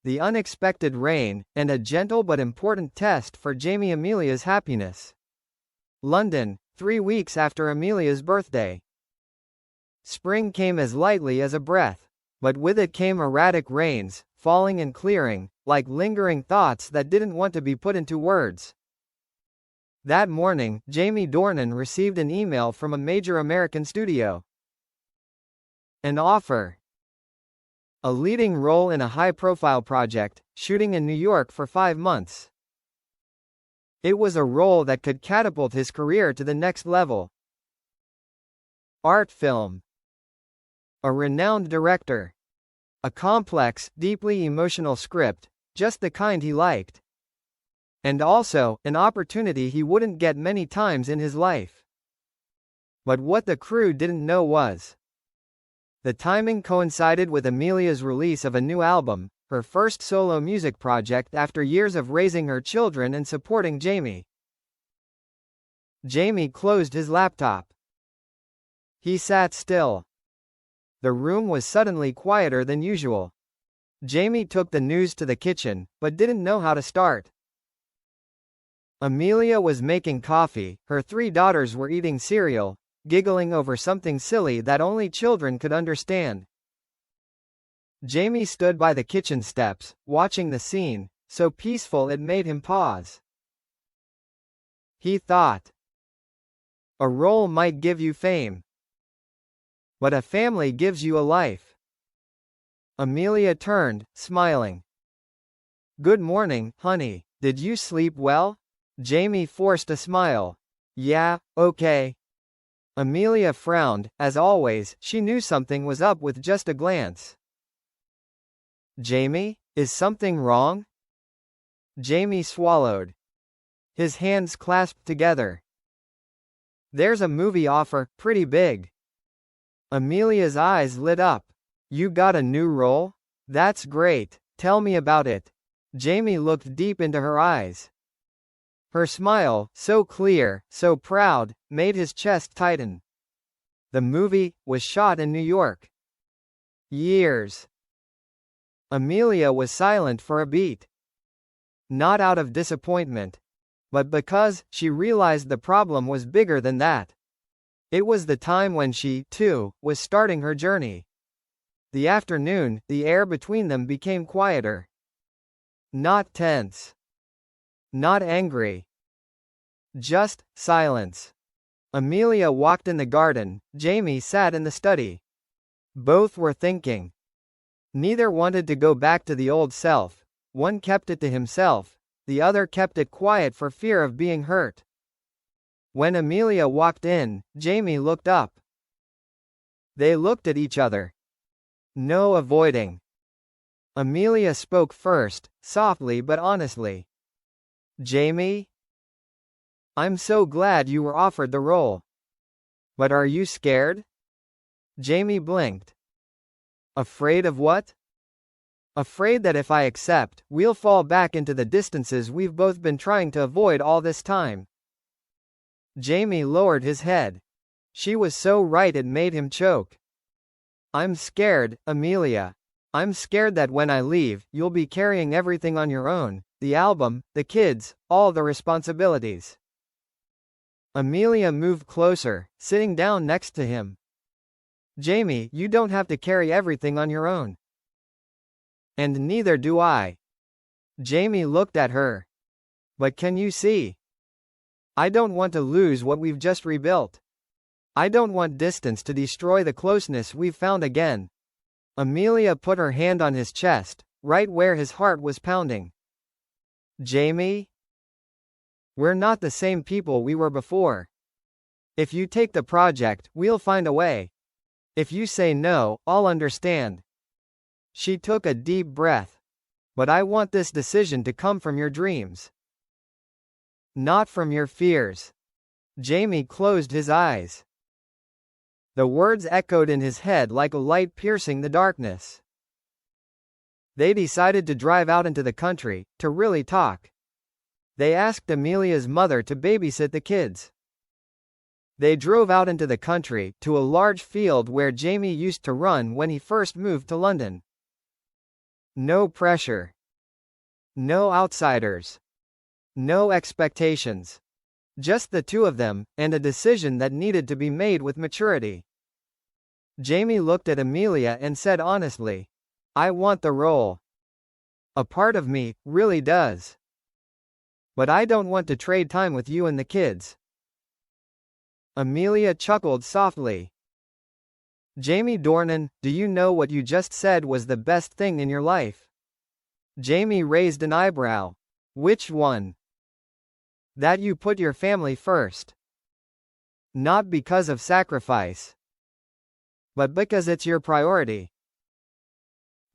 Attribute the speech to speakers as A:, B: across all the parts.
A: the unexpected rain, and a gentle but important test for Amelia's happiness. London, 3 weeks after Amelia's birthday. Spring came as lightly as a breath. But with it came erratic rains, falling and clearing, like lingering thoughts that didn't want to be put into words. That morning, Jamie Dornan received an email from a major American studio. An offer. A leading role in a high-profile project, shooting in New York for 5 months. It was a role that could catapult his career to the next level. Art film. A renowned director. A complex, deeply emotional script, just the kind he liked. And also, an opportunity he wouldn't get many times in his life. But what the crew didn't know was, the timing coincided with Amelia's release of a new album, her first solo music project after years of raising her children and supporting Jamie. Jamie closed his laptop. He sat still. The room was suddenly quieter than usual. Jamie took the news to the kitchen, but didn't know how to start. Amelia was making coffee, her 3 daughters were eating cereal, giggling over something silly that only children could understand. Jamie stood by the kitchen steps, watching the scene, so peaceful it made him pause. He thought, a role might give you fame, but a family gives you a life. Amelia turned, smiling. Good morning, honey. Did you sleep well? Jamie forced a smile. Yeah, okay. Amelia frowned. As always, she knew something was up with just a glance. Jamie, is something wrong? Jamie swallowed. His hands clasped together. There's a movie offer, pretty big. Amelia's eyes lit up. You got a new role? That's great. Tell me about it. Jamie looked deep into her eyes. Her smile, so clear, so proud, made his chest tighten. The movie was shot in New York. Years. Amelia was silent for a beat. Not out of disappointment, but because she realized the problem was bigger than that. It was the time when she, too, was starting her journey. The afternoon, the air between them became quieter. Not tense. Not angry. Just silence. Amelia walked in the garden, Jamie sat in the study. Both were thinking. Neither wanted to go back to the old self. One kept it to himself, the other kept it quiet for fear of being hurt. When Amelia walked in, Jamie looked up. They looked at each other. No avoiding. Amelia spoke first, softly but honestly. Jamie? I'm so glad you were offered the role. But are you scared? Jamie blinked. Afraid of what? Afraid that if I accept, we'll fall back into the distances we've both been trying to avoid all this time. Jamie lowered his head. She was so right it made him choke. I'm scared, Amelia. I'm scared that when I leave, you'll be carrying everything on your own, the album, the kids, all the responsibilities. Amelia moved closer, sitting down next to him. Jamie, you don't have to carry everything on your own. And neither do I. Jamie looked at her. But can you see? I don't want to lose what we've just rebuilt. I don't want distance to destroy the closeness we've found again. Amelia put her hand on his chest, right where his heart was pounding. Jamie? We're not the same people we were before. If you take the project, we'll find a way. If you say no, I'll understand. She took a deep breath. But I want this decision to come from your dreams. Not from your fears. Jamie closed his eyes. The words echoed in his head like a light piercing the darkness. They decided to drive out into the country, to really talk. They asked Amelia's mother to babysit the kids. They drove out into the country, to a large field where Jamie used to run when he first moved to London. No pressure. No outsiders. No expectations. Just the two of them, and a decision that needed to be made with maturity. Jamie looked at Amelia and said honestly, I want the role. A part of me really does. But I don't want to trade time with you and the kids. Amelia chuckled softly. Jamie Dornan, do you know what you just said was the best thing in your life? Jamie raised an eyebrow. Which one? That you put your family first. Not because of sacrifice, but because it's your priority.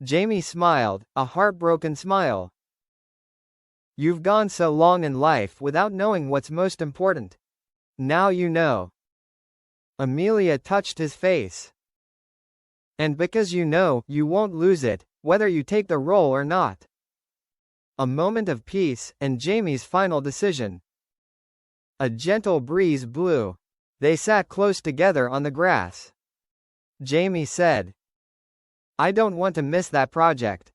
A: Jamie smiled, a heartbroken smile. You've gone so long in life without knowing what's most important. Now you know. Amelia touched his face. And because you know, you won't lose it, whether you take the role or not. A moment of peace, and Jamie's final decision. A gentle breeze blew. They sat close together on the grass. Jamie said, I don't want to miss that project.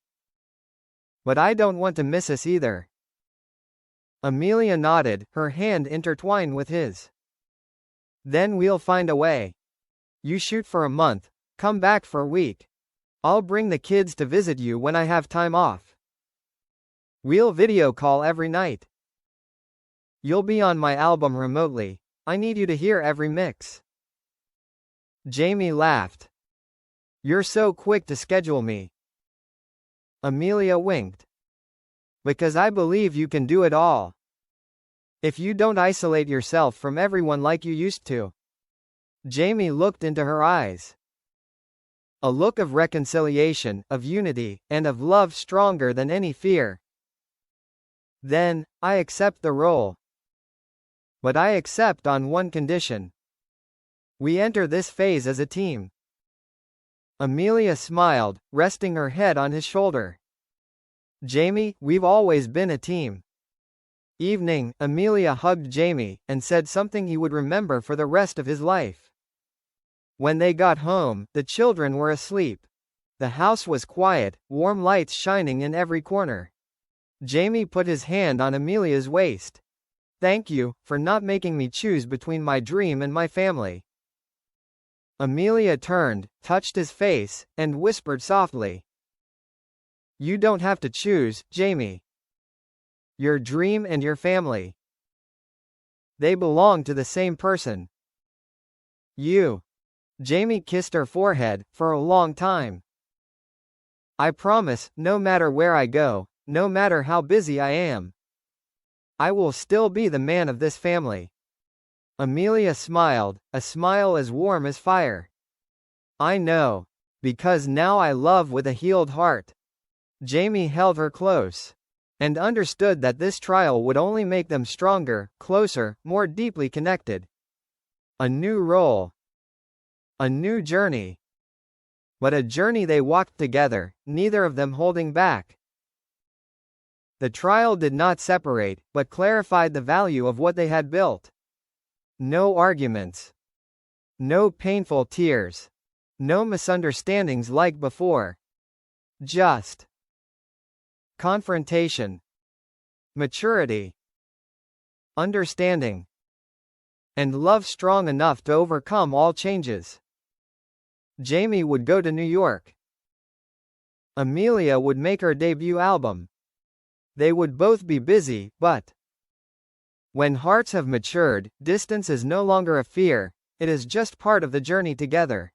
A: But I don't want to miss us either. Amelia nodded, her hand intertwined with his. Then we'll find a way. You shoot for a month, come back for a week. I'll bring the kids to visit you when I have time off. We'll video call every night. You'll be on my album remotely. I need you to hear every mix. Jamie laughed. You're so quick to schedule me. Amelia winked. Because I believe you can do it all. If you don't isolate yourself from everyone like you used to. Jamie looked into her eyes. A look of reconciliation, of unity, and of love stronger than any fear. Then, I accept the role. But I accept on one condition. We enter this phase as a team. Amelia smiled, resting her head on his shoulder. Jamie, we've always been a team. Evening, Amelia hugged Jamie, and said something he would remember for the rest of his life. When they got home, the children were asleep. The house was quiet, warm lights shining in every corner. Jamie put his hand on Amelia's waist. Thank you, for not making me choose between my dream and my family. Amelia turned, touched his face, and whispered softly. You don't have to choose, Jamie. Your dream and your family. They belong to the same person. You. Jamie kissed her forehead, for a long time. I promise, no matter where I go, no matter how busy I am, I will still be the man of this family. Amelia smiled, a smile as warm as fire. I know. Because now I love with a healed heart. Jamie held her close. And understood that this trial would only make them stronger, closer, more deeply connected. A new role. A new journey. But a journey they walked together, neither of them holding back. The trial did not separate, but clarified the value of what they had built. No arguments. No painful tears. No misunderstandings like before. Just confrontation. Maturity. Understanding. And love strong enough to overcome all changes. Jamie would go to New York. Amelia would make her debut album. They would both be busy, but when hearts have matured, distance is no longer a fear, it is just part of the journey together.